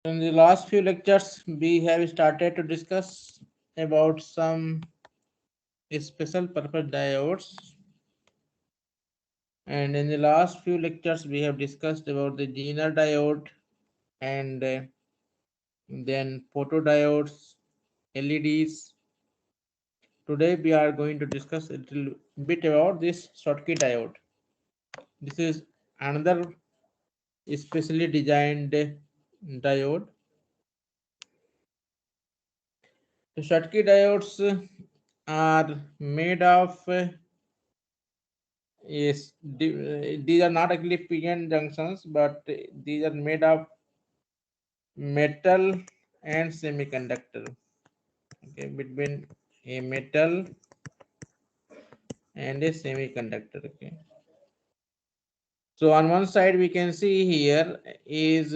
In the last few lectures, we have started to discuss about some special purpose diodes. And in the last few lectures, we have discussed about the Zener diode and then photodiodes, LEDs. Today, we are going to discuss a little bit about this Schottky diode. This is another specially designed diode. The Schottky diodes are made of yes, these are not actually PN junctions, but these are made of metal and semiconductor. Okay, between a metal and a semiconductor. Okay, so on one side we can see here is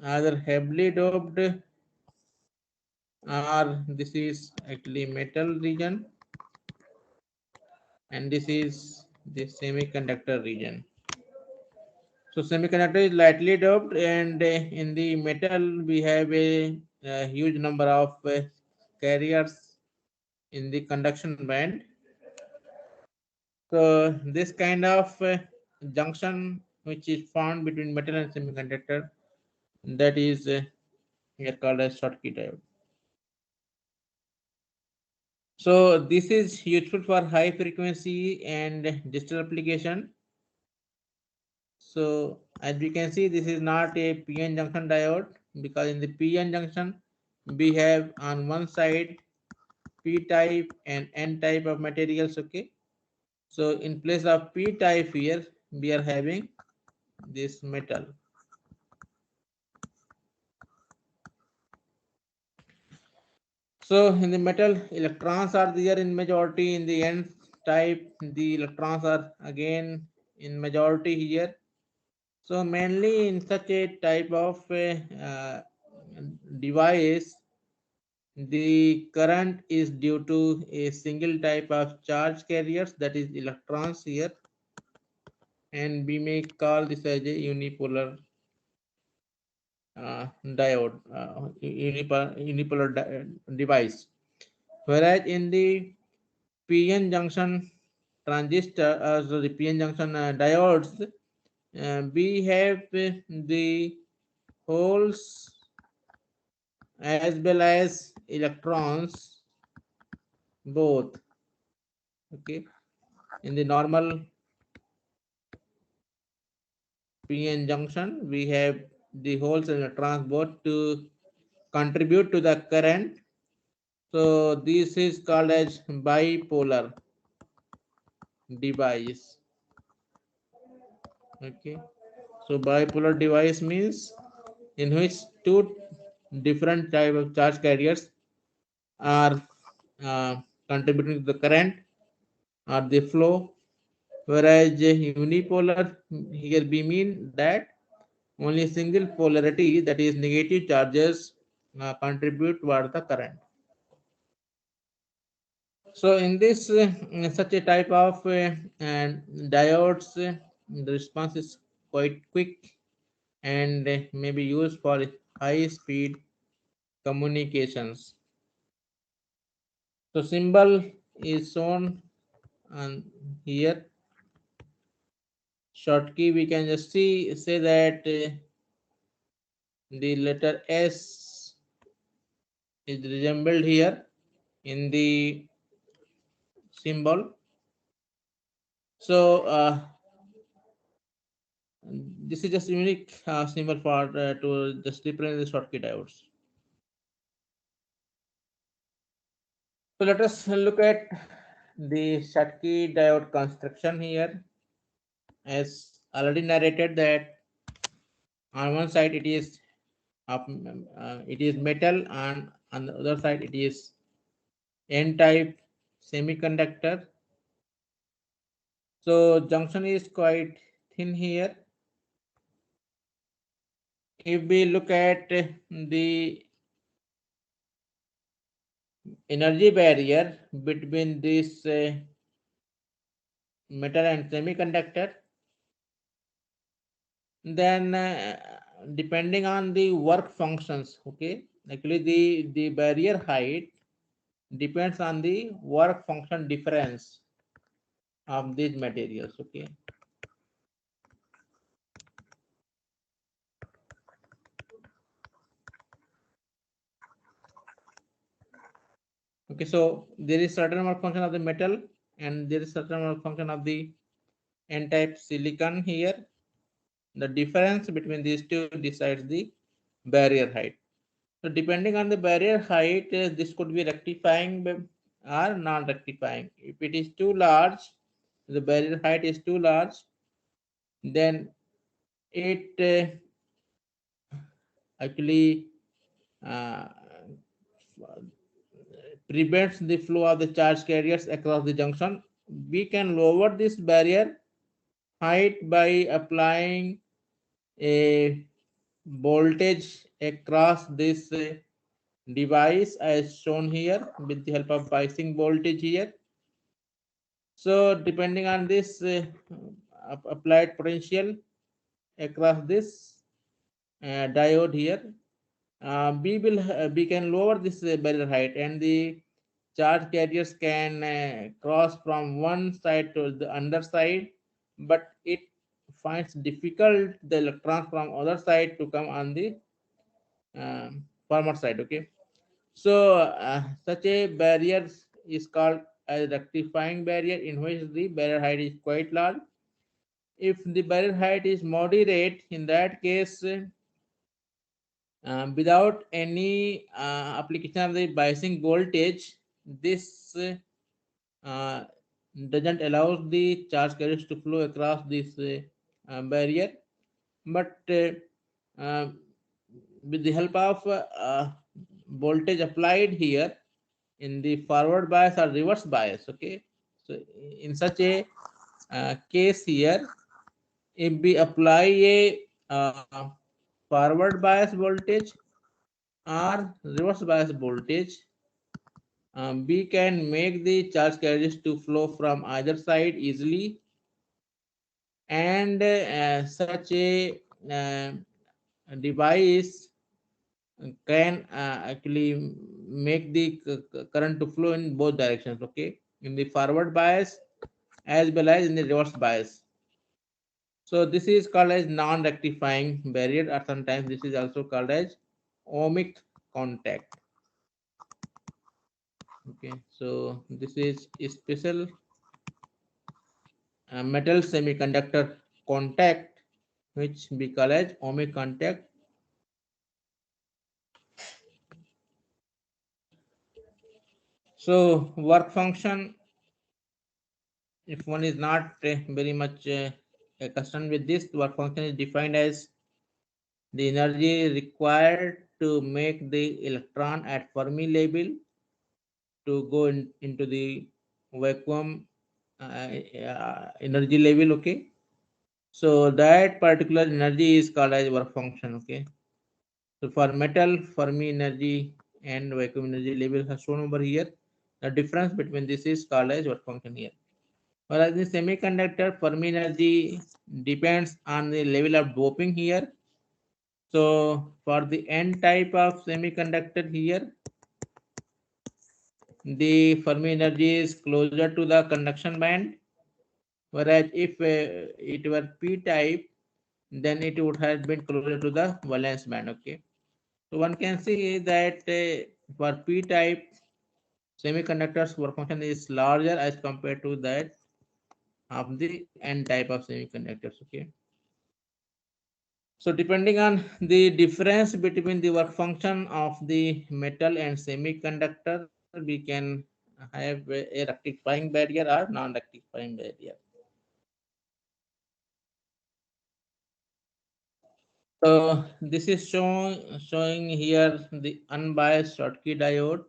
either heavily doped or this is actually metal region, and this is the semiconductor region. So semiconductor is lightly doped, and in the metal we have a huge number of carriers in the conduction band. So this kind of junction which is found between metal and semiconductor, that is here called as Schottky diode. So this is useful for high frequency and digital application. So as we can see, this is not a PN junction diode, because in the PN junction we have on one side P type and N type of materials. Okay, so in place of P type here we are having this metal. So in the metal, electrons are there in majority. In the N type, the electrons are again in majority here. So mainly in such a type of device, the current is due to a single type of charge carriers, that is electrons here, and we may call this as a unipolar diode, unipolar device. Whereas in the PN junction transistor, so the PN junction diodes, we have the holes as well as electrons both. Okay, in the normal PN junction, we have the holes and electrons both to contribute to the current. So this is called as bipolar device. Okay, so bipolar device means in which two different type of charge carriers are uh, contributing to the current or the flow, whereas unipolar here we mean that only single polarity, that is negative charges, contribute toward the current. So in this in such a type of diodes, the response is quite quick and may be used for high speed communications. So symbol is shown on here. Schottky, we can just say that the letter S is resembled here in the symbol. So this is just unique symbol for to just represent the Schottky diodes. So let us look at the Schottky diode construction here. As already narrated that on one side it is metal, and on the other side it is N-type semiconductor. So junction is quite thin here. If we look at the energy barrier between this metal and semiconductor, then depending on the work functions, okay, actually the barrier height depends on the work function difference of these materials, okay. Okay, so there is certain work function of the metal and there is certain work function of the n-type silicon here. The difference between these two decides the barrier height. So depending on the barrier height, this could be rectifying or non-rectifying. If it is too large, the barrier height is too large, then it actually uh, prevents the flow of the charge carriers across the junction. We can lower this barrier height by applying a voltage across this device as shown here with the help of biasing voltage here. So depending on this applied potential across this diode here, we can lower this barrier height and the charge carriers can cross from one side to the underside, but it finds difficult the electrons from other side to come on the forward side, okay. So such a barrier is called a rectifying barrier in which the barrier height is quite large. If the barrier height is moderate, in that case, without any application of the biasing voltage, this uh, doesn't allow the charge carriers to flow across this barrier. But uh, with the help of voltage applied here in the forward bias or reverse bias, okay, so in such a case here, if we apply a forward bias voltage or reverse bias voltage, we can make the charge carriers to flow from either side easily, and such a device can actually make the current to flow in both directions, okay, in the forward bias as well as in the reverse bias. So this is called as non-rectifying barrier, or sometimes this is also called as ohmic contact. Okay, so this is a special metal semiconductor contact which we call as ohmic contact. So work function, if one is not very much accustomed with this, work function is defined as the energy required to make the electron at Fermi level to go into the vacuum energy level, okay. So that particular energy is called as work function, okay. So for metal, Fermi energy and vacuum energy levels are shown over here. The difference between this is called as work function here. Whereas the semiconductor, Fermi energy depends on the level of doping here. So for the N type of semiconductor here, the Fermi energy is closer to the conduction band. Whereas if it were P type, then it would have been closer to the valence band, okay. So one can see that for P type semiconductors, work function is larger as compared to that of the N type of semiconductors, okay. So depending on the difference between the work function of the metal and semiconductor, we can have a rectifying barrier or non-rectifying barrier. So this is showing here the unbiased Schottky diode.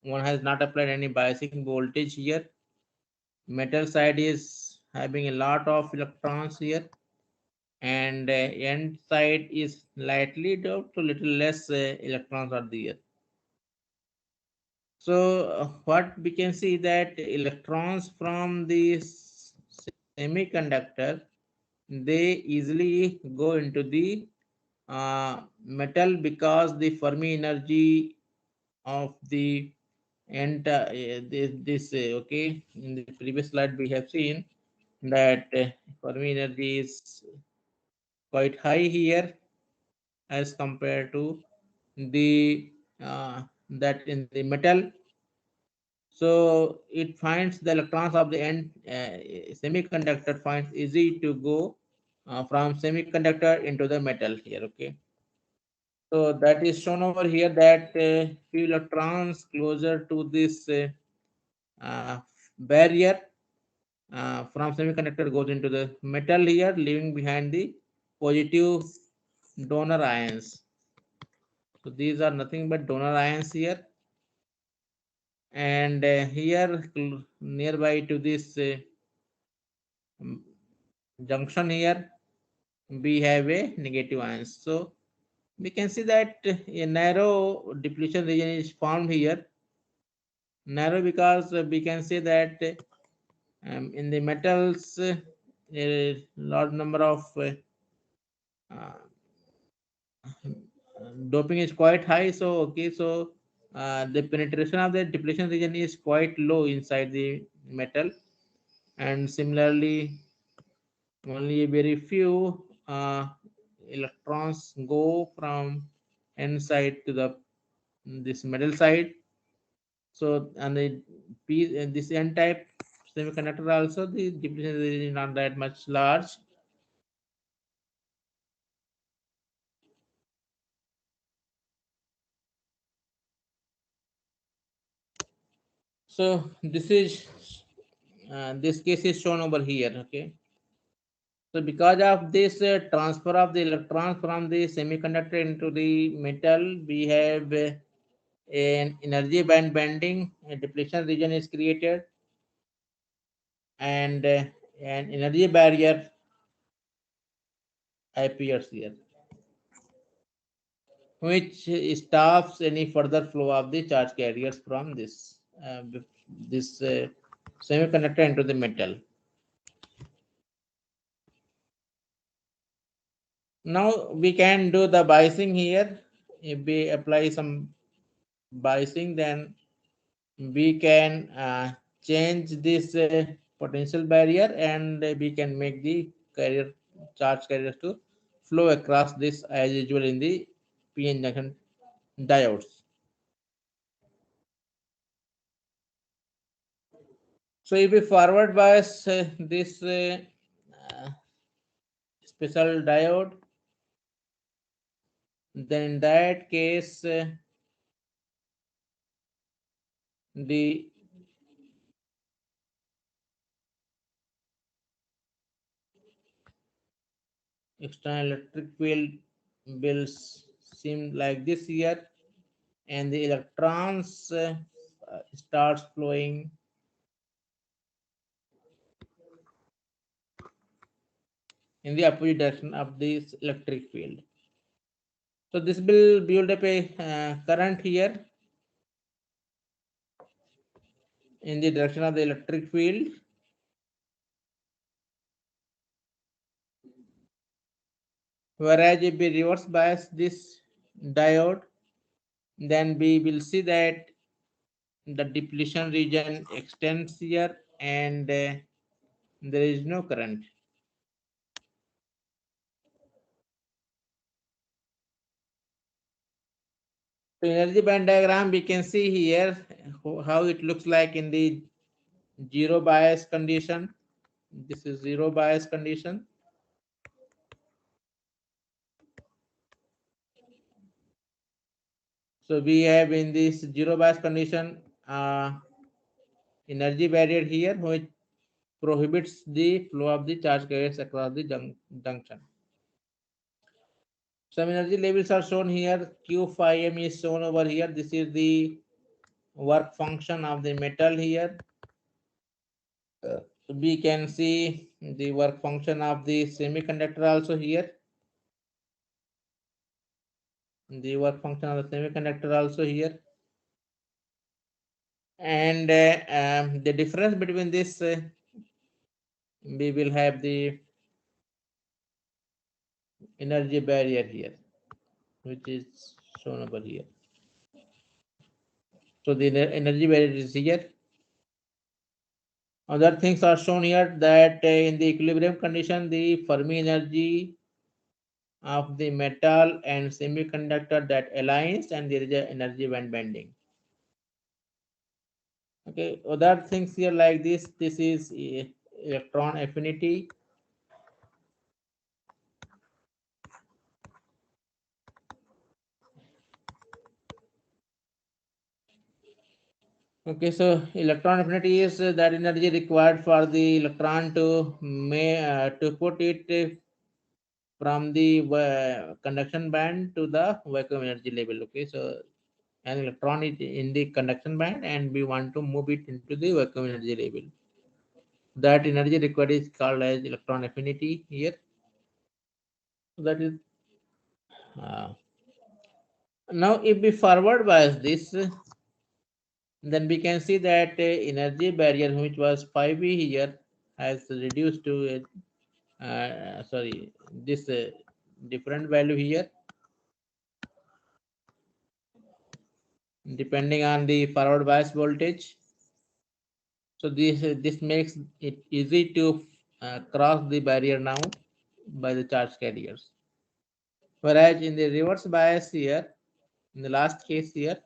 One has not applied any biasing voltage here. Metal side is having a lot of electrons here, and N side is slightly doped to little less electrons are there. So what we can see that electrons from the semiconductor, they easily go into the metal, because the Fermi energy of the okay, in the previous slide we have seen that Fermi energy is quite high here as compared to the that in the metal. So it finds the electrons of the end semiconductor finds easy to go from semiconductor into the metal here. Okay, so that is shown over here that few electrons closer to this uh, barrier from semiconductor goes into the metal here, leaving behind the positive donor ions. So these are nothing but donor ions here, and here nearby to this junction here we have a negative ions. So we can see that a narrow depletion region is found here. Narrow because we can say that in the metals a large number of uh, doping is quite high. So okay, so the penetration of the depletion region is quite low inside the metal, and similarly only a very few electrons go from n side to the this metal side. So and the this n type semiconductor also the depletion is not that much large. So this case is shown over here. Okay, so because of this transfer of the electrons from the semiconductor into the metal, we have an energy band bending. A depletion region is created, and an energy barrier appears here, which stops any further flow of the charge carriers from this semiconductor into the metal. Now we can do the biasing here. If we apply some biasing, then we can change this potential barrier, and we can make the carrier charge carriers to flow across this as usual in the PN junction diodes. So if we forward bias this special diode, then in that case the external electric field will seem like this here, and the electrons starts flowing in the opposite direction of this electric field. So this will build up a current here in the direction of the electric field, whereas if we reverse bias this diode, then we will see that the depletion region extends here, and there is no current. So energy band diagram we can see here how it looks like in the zero bias condition. This is zero bias condition. So we have in this zero bias condition energy barrier here, which prohibits the flow of the charge carriers across the junction. Some energy levels are shown here. Q phi m is shown over here. This is the work function of the metal here. We can see the work function of the semiconductor also here. The work function of the semiconductor also here. And the difference between this, we will have the energy barrier here. which is shown over here. So the energy barrier is here. Other things are shown here that in the equilibrium condition, the Fermi energy of the metal and semiconductor that aligns, and there is a energy band bending. Okay, other things here like this is electron affinity. Okay, so electron affinity is that energy required for the electron to put it from the conduction band to the vacuum energy level. Okay, so an electron is in the conduction band and we want to move it into the vacuum energy level. That energy required is called as electron affinity here. That is now if we forward bias this, then we can see that energy barrier which was 5V here has reduced to sorry, this different value here depending on the forward bias voltage. So this makes it easy to cross the barrier now by the charge carriers. Whereas in the reverse bias here, in the last case here,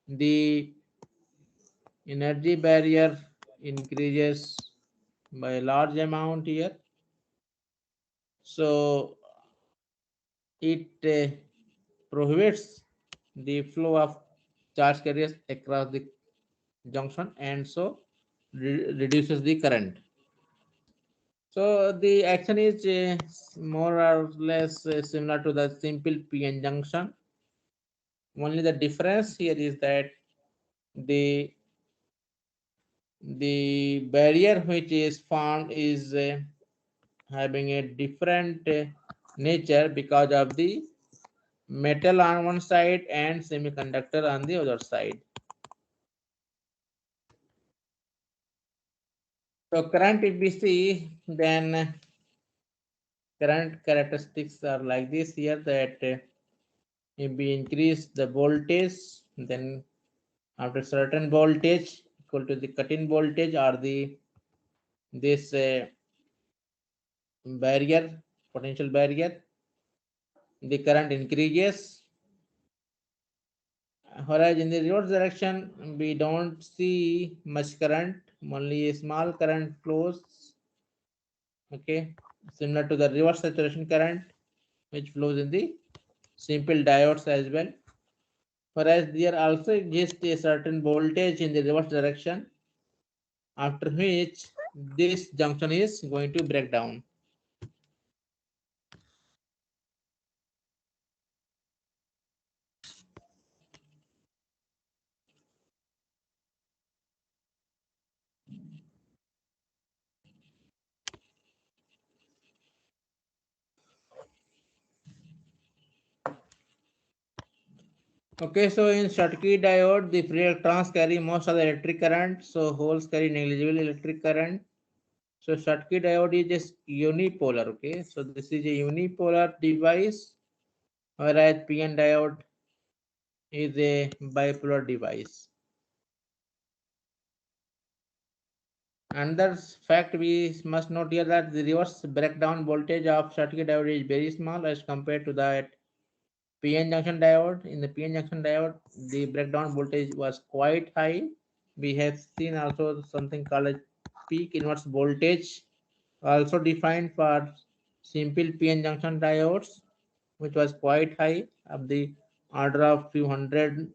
the energy barrier increases by a large amount here. So it prohibits the flow of charge carriers across the junction and so reduces the current. So the action is more or less similar to the simple PN junction. Only the difference here is that the barrier which is formed is having a different nature because of the metal on one side and semiconductor on the other side. So current if we see, then current characteristics are like this here, that if we increase the voltage, then after certain voltage equal to the cut-in voltage or the this barrier, potential barrier, the current increases. Whereas in the reverse direction, we don't see much current, only a small current flows. Okay, similar to the reverse saturation current, which flows in the simple diodes as well. Whereas there also exists a certain voltage in the reverse direction, after which this junction is going to break down. Okay, so in Schottky diode, the free electrons carry most of the electric current, so holes carry negligible electric current. So Schottky diode is just unipolar. Okay, so this is a unipolar device, whereas PN diode is a bipolar device. Another fact we must note here that the reverse breakdown voltage of Schottky diode is very small as compared to that PN junction diode. In the PN junction diode, the breakdown voltage was quite high. We have seen also something called a peak inverse voltage, also defined for simple PN junction diodes, which was quite high, of the order of few hundred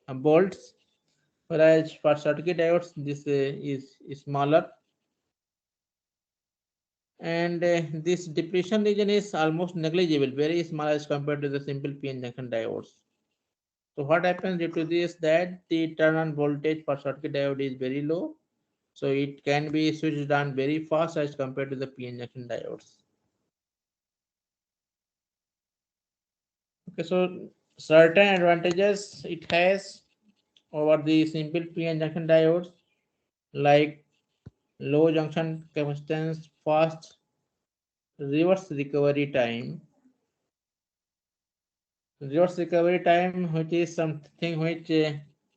volts. Whereas for Schottky diodes, this is smaller, and this depletion region is almost negligible, very small as compared to the simple PN junction diodes. So what happens due to this, that the turn on voltage for Schottky diode is very low, so it can be switched on very fast as compared to the PN junction diodes. Okay, so certain advantages it has over the simple PN junction diodes, like low junction capacitance, fast reverse recovery time, Reverse recovery time, which is something which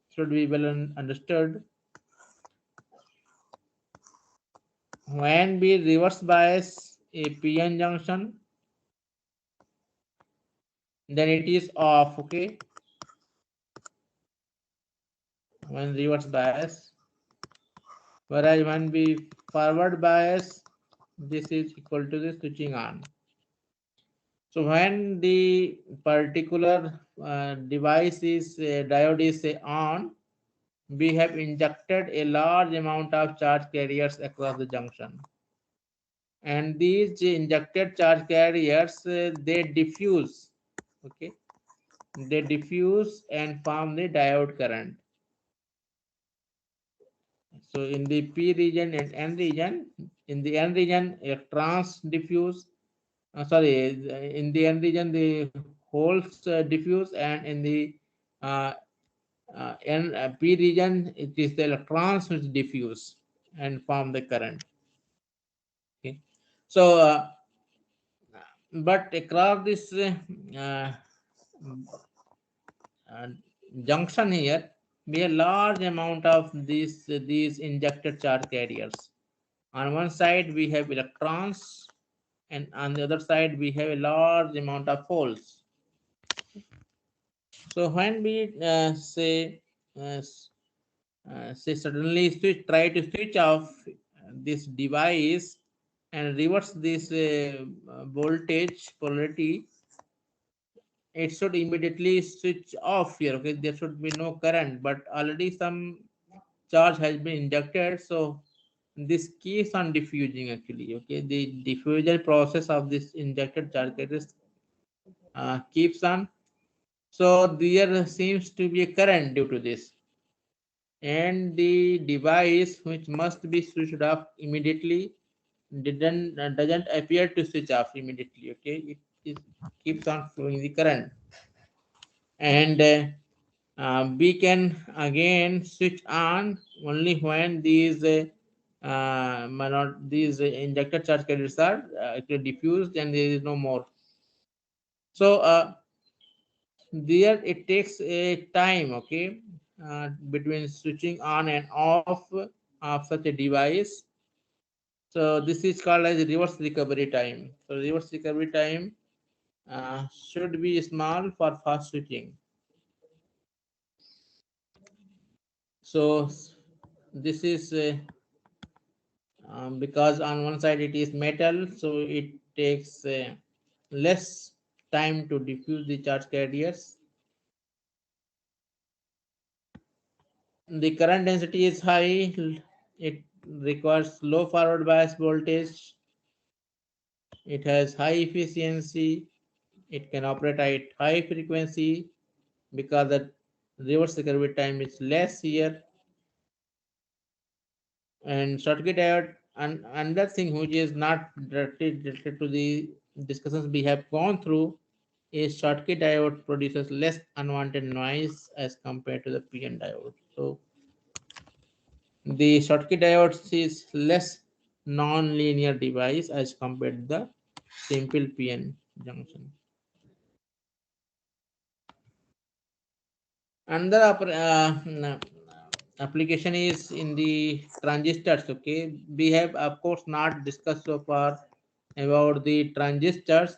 should be well understood. When we reverse bias a PN junction, then it is off, okay? When reverse bias, whereas when we forward bias, this is equal to the switching on. So when the particular device is diode is on, we have injected a large amount of charge carriers across the junction, and these injected charge carriers they diffuse, okay, they diffuse and form the diode current. So in the P region and N region, in the N region electrons diffuse, in the N region the holes diffuse, and in the uh, P region it is the electrons which diffuse and form the current. Okay, so but across this uh, junction here, we have large amount of these injected charge carriers. On one side we have electrons, and on the other side we have a large amount of holes. So when we uh, say suddenly try to switch off this device and reverse this voltage polarity, it should immediately switch off here, okay? There should be no current, but already some charge has been injected, so this keeps on diffusing actually, okay? The diffusion process of this injected charge carriers keeps on. So there seems to be a current due to this, and the device which must be switched off immediately didn't doesn't appear to switch off immediately, okay? It keeps on flowing the current, and we can again switch on only when these injected charge carriers are actually diffused and there is no more. So there it takes a time, okay, between switching on and off of such a device. So this is called as reverse recovery time. So reverse recovery time should be small for fast switching. So this is because on one side it is metal, so it takes less time to diffuse the charge carriers. The current density is high, it requires low forward bias voltage, it has high efficiency, it can operate at high frequency because the reverse recovery time is less here. And Schottky diode, and another thing which is not directly related to the discussions we have gone through, is Schottky diode produces less unwanted noise as compared to the PN diode. So the Schottky diode is less non-linear device as compared to the simple PN junction. Another application is in the transistors, okay? We have of course not discussed so far about the transistors,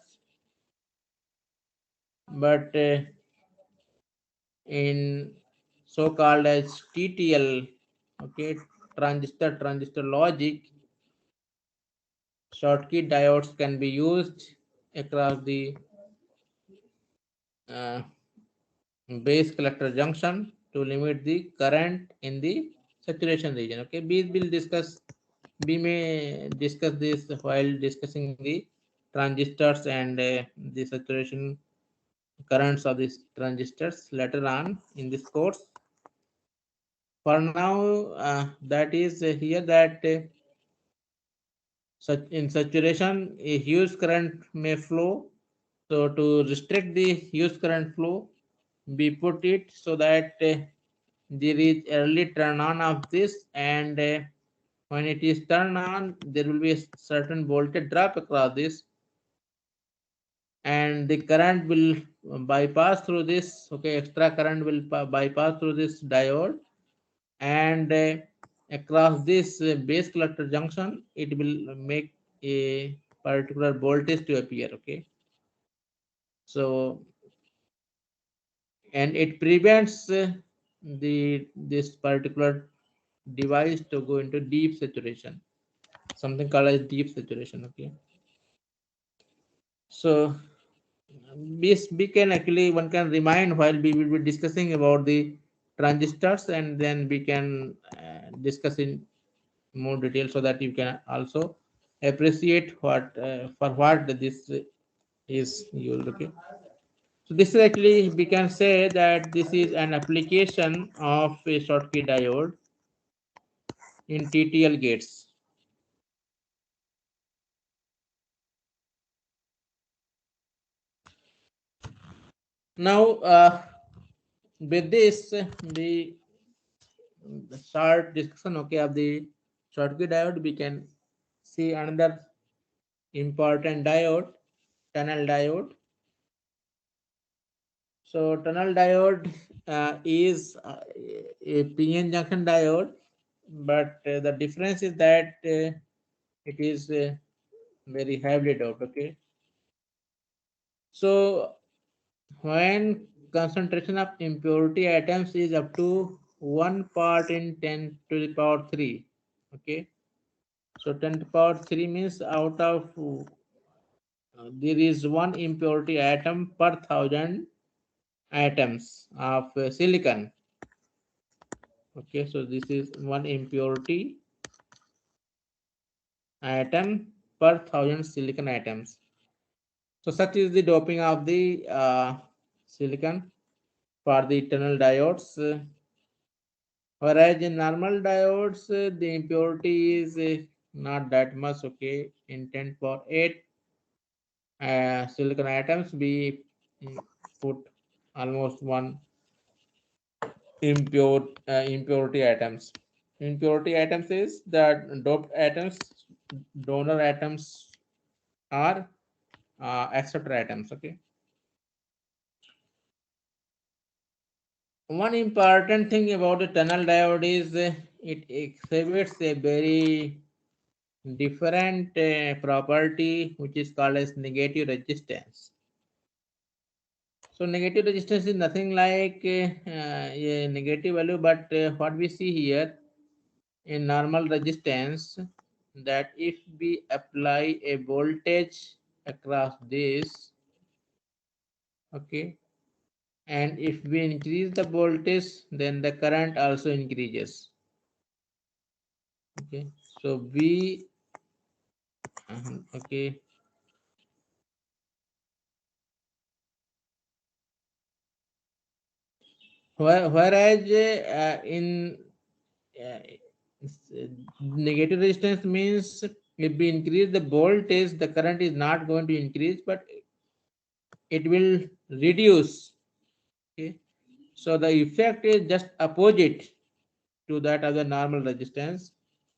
but in so-called as TTL, okay, transistor logic, Schottky diodes can be used across the uh, base collector junction to limit the current in the saturation region. Okay, we may discuss this while discussing the transistors and the saturation currents of these transistors later on in this course. For now, that is here that such in saturation a huge current may flow. So to restrict the huge current flow, we put it so that there is early turn on of this, and when it is turned on, there will be a certain voltage drop across this, and the current will bypass through this. Okay, extra current will bypass through this diode, and across this base collector junction, it will make a particular voltage to appear. Okay, so and it prevents the this particular device to go into deep saturation, something called as deep saturation. Okay, so we can actually, one can remind while we will be discussing about the transistors, and then we can discuss in more detail so that you can also appreciate what for what this is used. Okay, so this is actually, we can say that this is an application of a Schottky diode in TTL gates. Now with this the short discussion, okay, of the Schottky diode, we can see another important diode, tunnel diode. So tunnel diode is a PN junction diode, but the difference is that it is very heavily doped. Okay, so when concentration of impurity atoms is up to 1 part in 10 to the power 3. Okay, so 10 to the power 3 means out of there is one impurity atom per thousand atoms of silicon. Okay, so this is one impurity atom per thousand silicon atoms. So such is the doping of the silicon for the tunnel diodes. Whereas in normal diodes, the impurity is not that much. Okay, in 10 power 8 silicon atoms, we put almost one impurity atoms. Impurity atoms is the doped atoms, donor atoms are acceptor atoms. Okay. One important thing about the tunnel diode is it exhibits a very different property which is called as negative resistance. So negative resistance is nothing like a negative value, but what we see here in normal resistance, that if we apply a voltage across this, okay, and if we increase the voltage, then the current also increases. Okay, so we okay, whereas in negative resistance means if we increase the voltage, the current is not going to increase, but it will reduce. Okay, so the effect is just opposite to that of the normal resistance.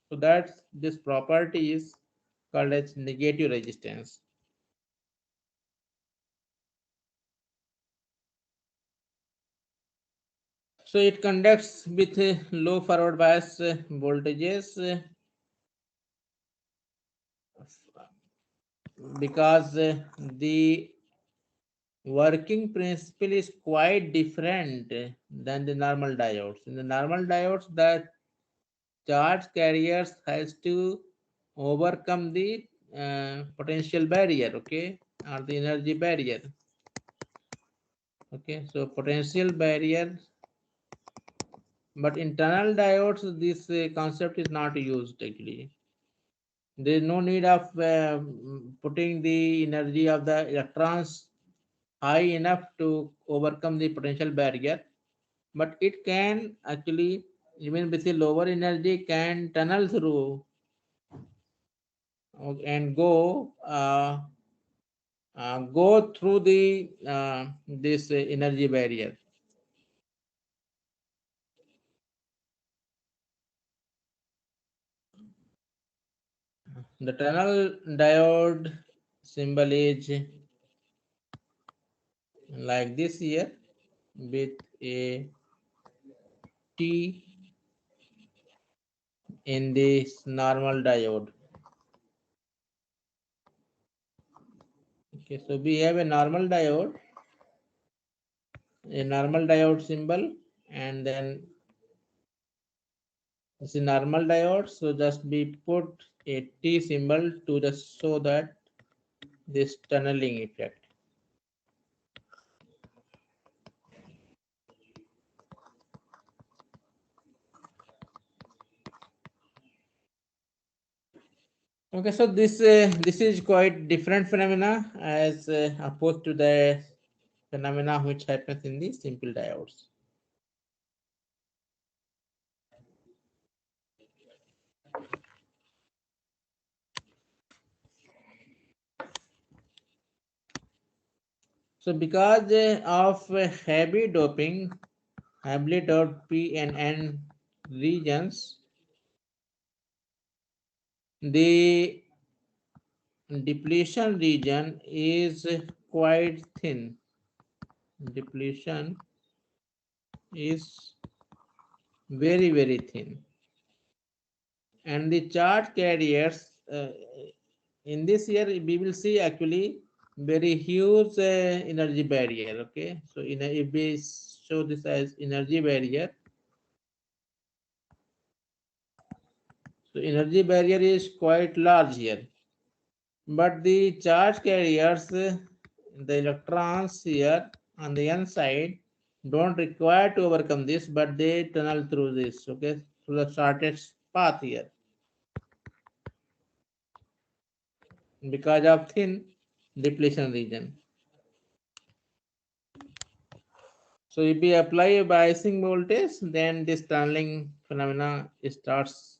So that's this property is called as negative resistance. So it conducts with low forward bias voltages because the working principle is quite different than the normal diodes. In the normal diodes, the charge carriers has to overcome the potential barrier, okay, or the energy barrier. Okay, so potential barrier, but in tunnel diodes, this concept is not used actually. There is no need of putting the energy of the electrons high enough to overcome the potential barrier, but it can actually, even with the lower energy, can tunnel through and go through the this energy barrier. The tunnel diode symbol is like this here with a T in this normal diode. Okay, so we have a normal diode symbol, and then this is normal diode. So just we put a T symbol to just show that this tunneling effect. Okay, so this is quite different phenomena as opposed to the phenomena which happens in the simple diodes. So because of heavy doping, heavily doped P and N regions, the depletion region is quite thin. Depletion is very thin, and the charge carriers in this year we will see actually very huge energy barrier. Okay, so if we show this as energy barrier, so energy barrier is quite large here, but the charge carriers, the electrons here on the n side don't require to overcome this, but they tunnel through this, okay, through the shortest path here because of thin depletion region. So if we apply a biasing voltage, then this tunneling phenomena starts,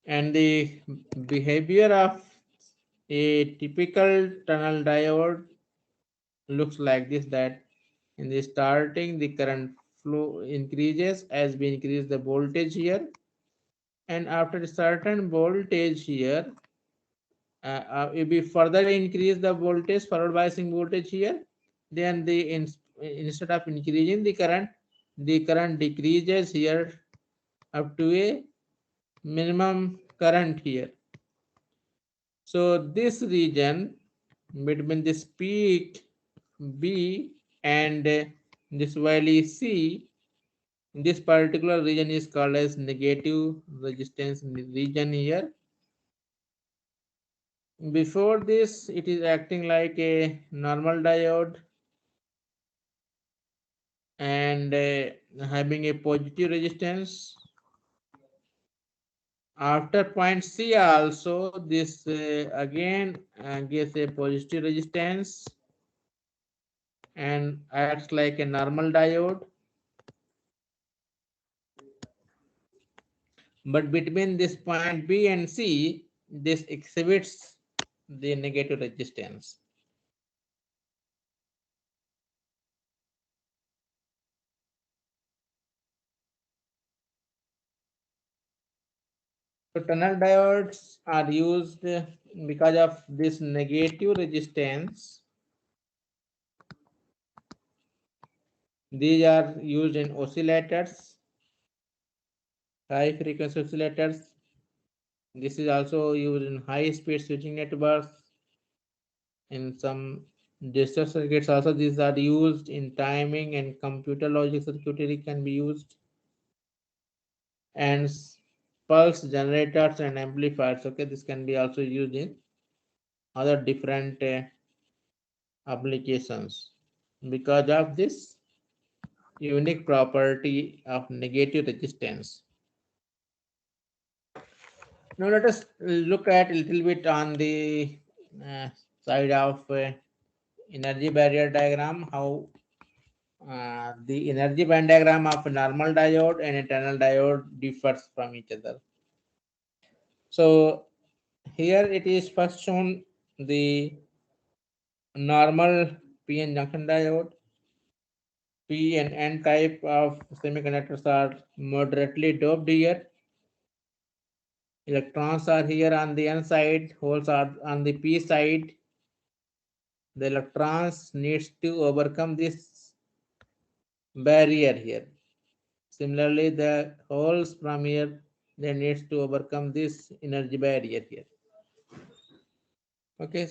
and the behavior of a typical tunnel diode looks like this, that in the starting the current flow increases as we increase the voltage here, and after a certain voltage here, if we further increase the voltage, forward biasing voltage here, then instead of increasing the current decreases here up to a minimum current here. So this region between this peak B and this valley C, this particular region is called as negative resistance region here. Before this, it is acting like a normal diode and having a positive resistance. After point C also, this again gives a positive resistance and acts like a normal diode. But between this point B and C, this exhibits the negative resistance. So tunnel diodes are used because of this negative resistance. These are used in oscillators, high frequency oscillators. This is also used in high speed switching networks. In some digital circuits also these are used in timing, and computer logic circuitry can be used, and pulse generators and amplifiers. Okay, this can be also used in other different applications because of this unique property of negative resistance. Now let us look at a little bit on the side of energy barrier diagram, how the energy band diagram of a normal diode and a tunnel diode differs from each other. So here it is first shown the normal PN junction diode. P and N type of semiconductors are moderately doped here. Electrons are here on the N side, holes are on the P side. the electrons needs to overcome this barrier here. Similarly, the holes from here, they needs to overcome this energy barrier here. Okay.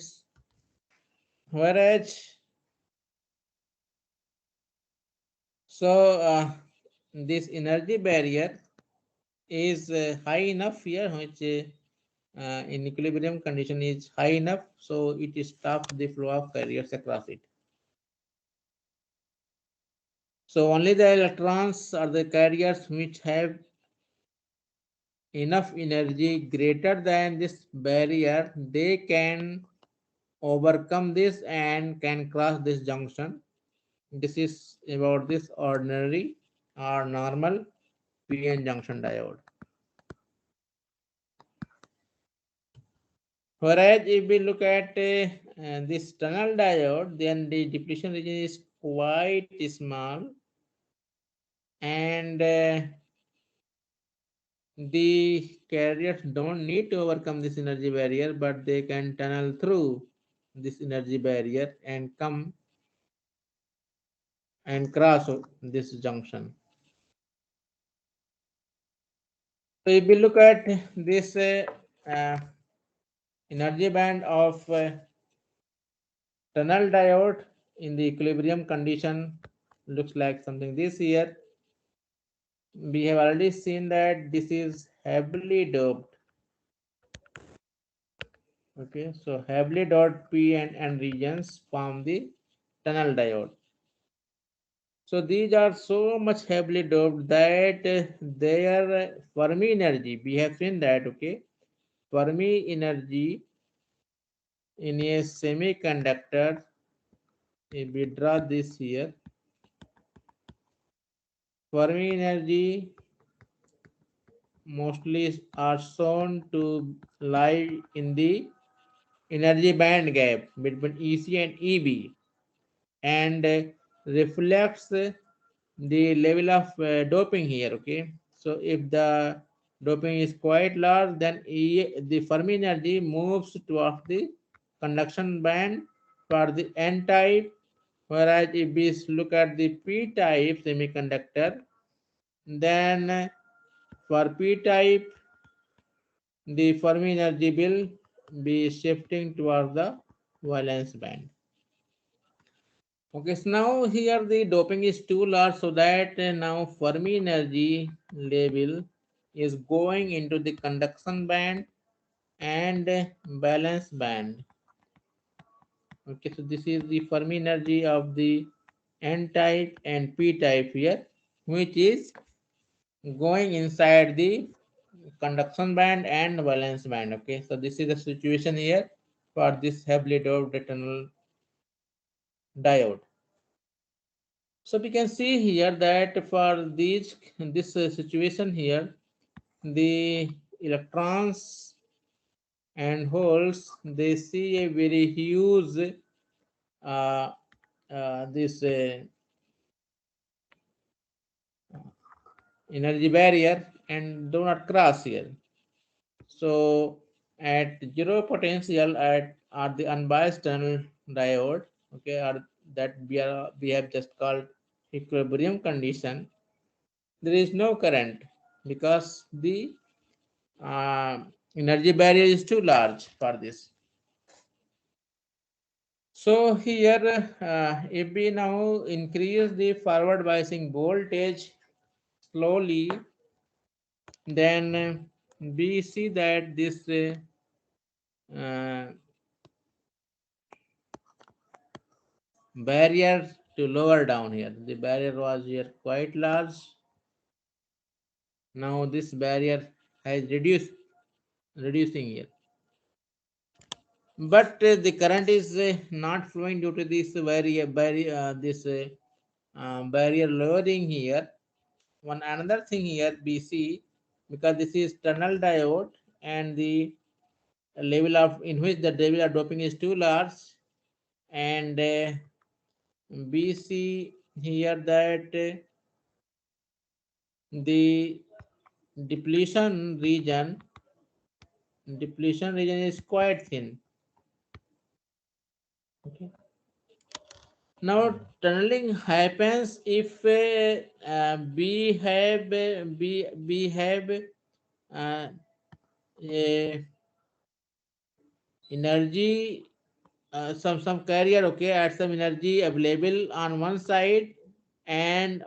Whereas, this energy barrier is high enough here, which in equilibrium condition is high enough, so it stops the flow of carriers across it. So only the electrons or the carriers which have enough energy greater than this barrier, they can overcome this and can cross this junction. This is about this ordinary or normal PN junction diode. Whereas if we look at this tunnel diode, then the depletion region is quite small, and the carriers don't need to overcome this energy barrier, but they can tunnel through this energy barrier and come and cross this junction. So if we look at this uh, energy band of tunnel diode in the equilibrium condition, looks like something this here. We have already seen that this is heavily doped. Okay, so heavily doped P and N regions form the tunnel diode. So these are so much heavily doped that their Fermi energy, we have seen that, okay, Fermi energy in a semiconductor, if we draw this here, Fermi energy mostly are shown to lie in the energy band gap between EC and EB, and reflects the level of doping here. Okay, so if the doping is quite large, then the Fermi energy moves towards the conduction band for the N type, whereas if we look at the P type semiconductor, then for P type the Fermi energy will be shifting towards the valence band. Okay, so now here the doping is too large, so that now Fermi energy level is going into the conduction band and valence band. Okay, so this is the Fermi energy of the N type and P type here, which is going inside the conduction band and valence band. Okay, so this is the situation here for this heavily doped tunnel diode. So we can see here that for this situation here, the electrons and holes, they see a very huge uh, this energy barrier and do not cross here. So at zero potential at the unbiased tunnel diode, okay, or that we have just called equilibrium condition, there is no current because the uh, energy barrier is too large for this. So here, if we now increase the forward biasing voltage slowly, then we see that this uh, barrier to lower down here. The barrier was here quite large. Now this barrier has reducing here. But the current is not flowing due to this barrier lowering here. One another thing here we see, because this is tunnel diode and the level of in which the level of doping is too large, and we see here that the depletion region is quite thin. Okay, Now tunneling happens if we have uh, a energy, some carrier, okay, at some energy available on one side, and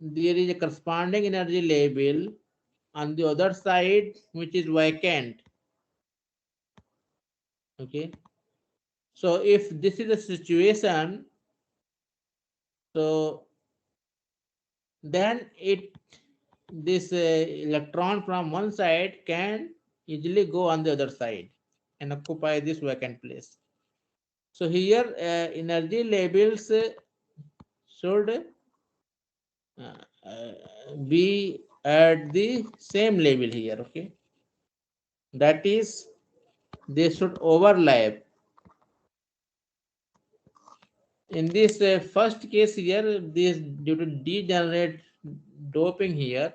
there is a corresponding energy label on the other side which is vacant. Okay, so if this is the situation, so then it this electron from one side can easily go on the other side and occupy this vacant place. So here energy labels should be at the same level here. Okay, that is, they should overlap. In this first case here, this due to degenerate doping here,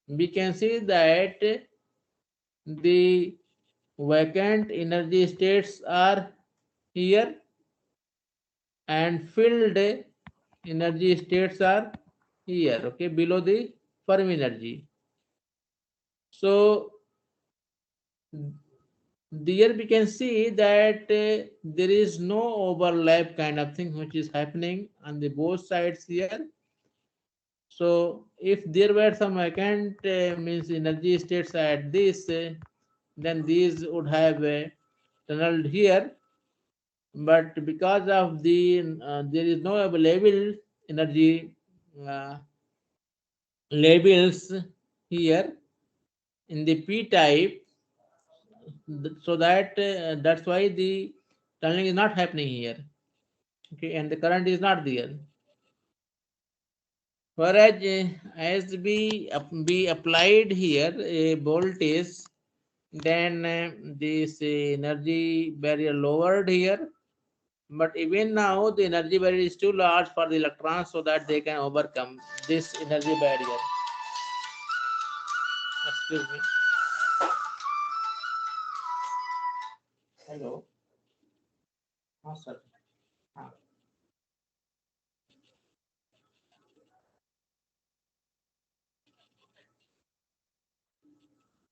we can see that the vacant energy states are here and filled energy states are here, okay, below the Fermi energy. So there we can see that there is no overlap kind of thing which is happening on the both sides here. So if there were some vacant means energy states at this, then these would have tunneled here. But because of the there is no available energy uh, labels here in the p type, so that that's why the tunneling is not happening here. Okay, and the current is not there. Whereas as be applied here a voltage, then this energy barrier lowered here. But even now the energy barrier is too large for the electrons so that they can overcome this energy barrier. Excuse me. Hello. हाँ sir. हाँ.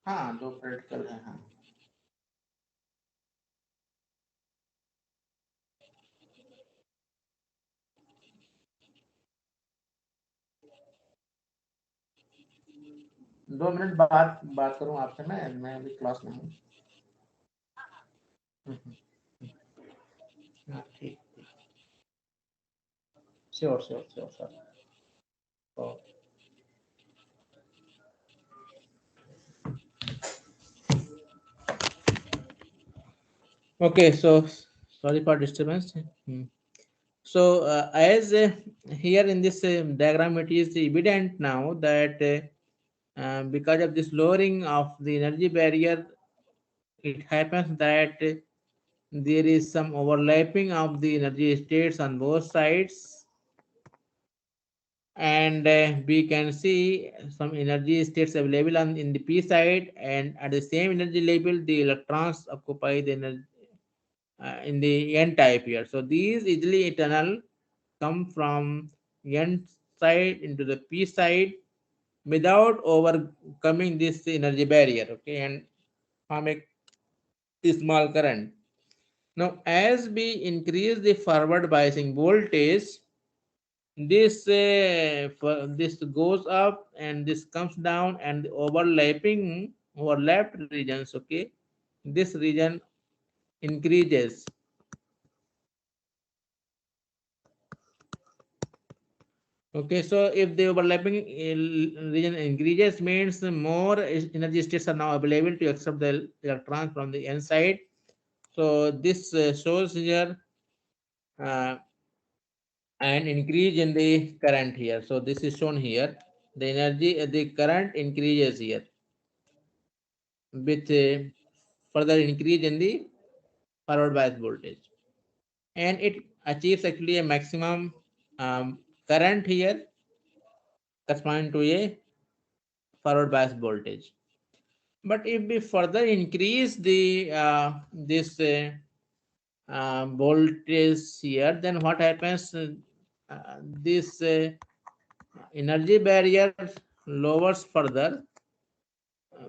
हाँ, दो practical है. हाँ. 2 minute बाद बात करूँ आपसे. मैं अभी क्लास में हूँ. हाँ, ठीक. Sure sure sure sir. Okay, so sorry for disturbance. So as here in this diagram, it is evident now that because of this lowering of the energy barrier, it happens that there is some overlapping of the energy states on both sides, and we can see some energy states available on in the p side, and at the same energy level the electrons occupy the energy in the n type here. So these easily eternal come from n side into the p side without overcoming this energy barrier, okay, and form a small current. Now as we increase the forward biasing voltage, this goes up and this comes down, and the overlapped regions, okay, this region increases. Okay, so if the overlapping region increases, means more energy states are now available to accept the electrons from the n side. So this shows here uh, an increase in the current here. So this is shown here. The energy, the current increases here with further increase in the forward bias voltage, and it achieves actually a maximum current here corresponding to a forward bias voltage. But if we further increase the this voltage here, then what happens? This energy barrier lowers further.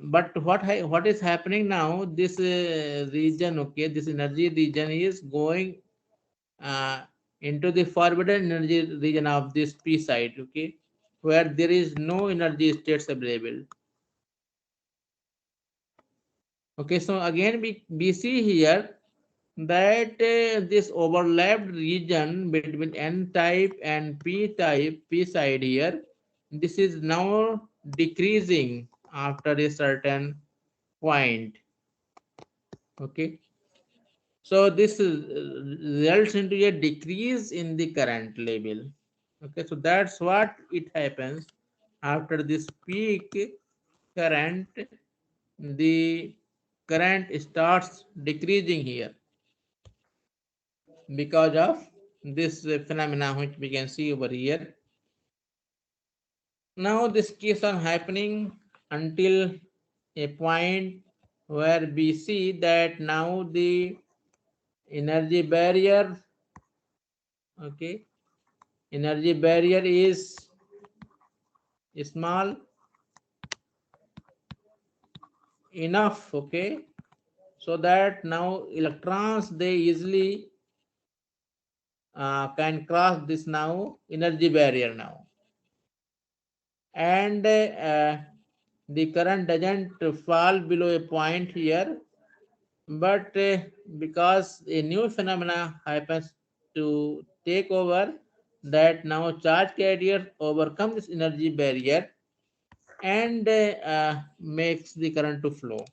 But what is happening now? This region, okay, this energy region is going uh, into the forbidden energy region of this p side, okay, where there is no energy states available. Okay, so again we see here that this overlapped region between n type and p type, p side here, this is now decreasing after a certain point. Okay, so this results into a decrease in the current level. Okay, so that's what it happens after this peak current. The current starts decreasing here because of this phenomena which we can see over here. Now this keeps on happening until a point where we see that now the energy barrier, okay, energy barrier is small enough, okay, so that now electrons they easily can cross this now energy barrier now, and the current doesn't fall below a point here, but because a new phenomena happens to take over, that now charge carrier overcome this energy barrier and makes the current to flow.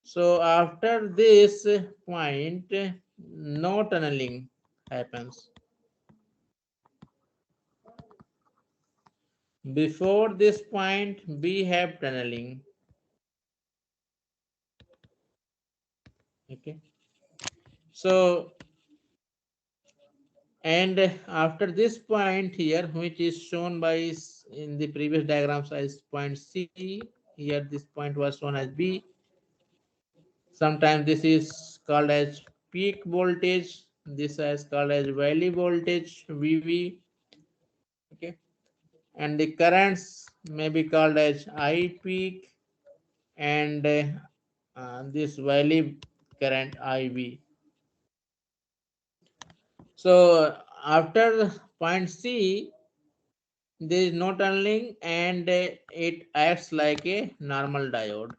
So after this point, no tunneling happens. Before this point, we have tunneling. Okay. So, and after this point here, which is shown by in the previous diagrams as point C, here this point was shown as B. Sometimes this is called as peak voltage. This is called as valley voltage, VV. Okay, and the currents may be called as I peak and this valley current IV. So after point C, there is no tunneling and it acts like a normal diode.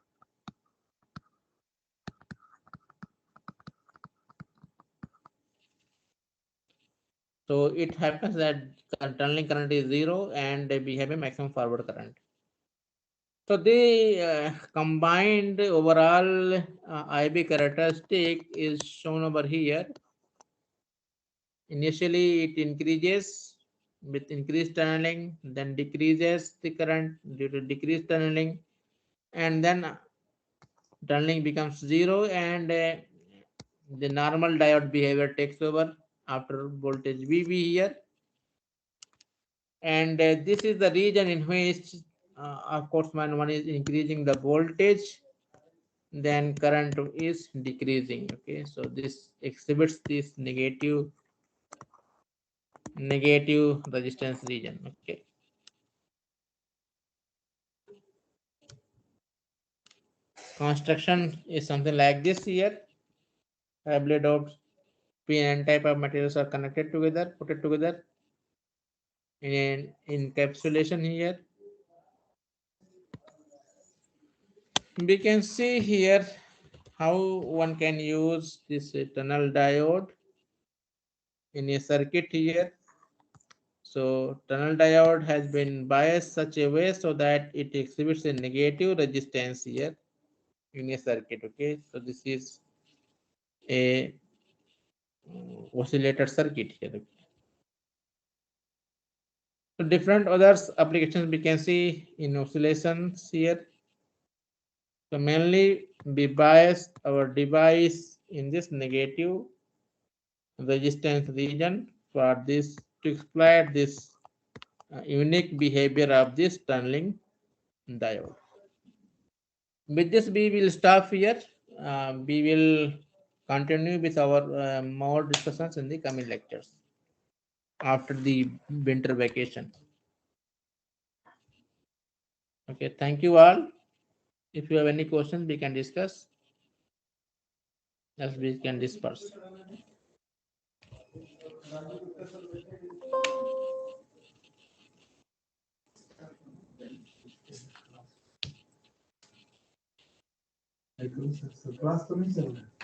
So it happens that tunneling current is zero and we have a maximum forward current. So the combined overall IB characteristic is shown over here. Initially it increases with increased tunneling, then decreases the current due to decreased tunneling, and then tunneling becomes zero and the normal diode behavior takes over after voltage VB here. And this is the region in which of course when one is increasing the voltage, then current is decreasing. Okay, so this exhibits this negative resistance region. Okay, construction is something like this here. Tablet of p and n type of materials are connected together, put it together in an encapsulation here. We can see here how one can use this tunnel diode in a circuit here. So tunnel diode has been biased such a way so that it exhibits a negative resistance here in a circuit. Okay, so this is a oscillator circuit here. So different others applications we can see in oscillations here. So mainly we bias our device in this negative resistance region for this to exploit this unique behavior of this tunneling diode. With this we will stop here. We will continue with our more discussions in the coming lectures after the winter vacation. Okay, thank you all. If you have any questions, we can discuss as we can disperse. Class तो नहीं चल रहा है।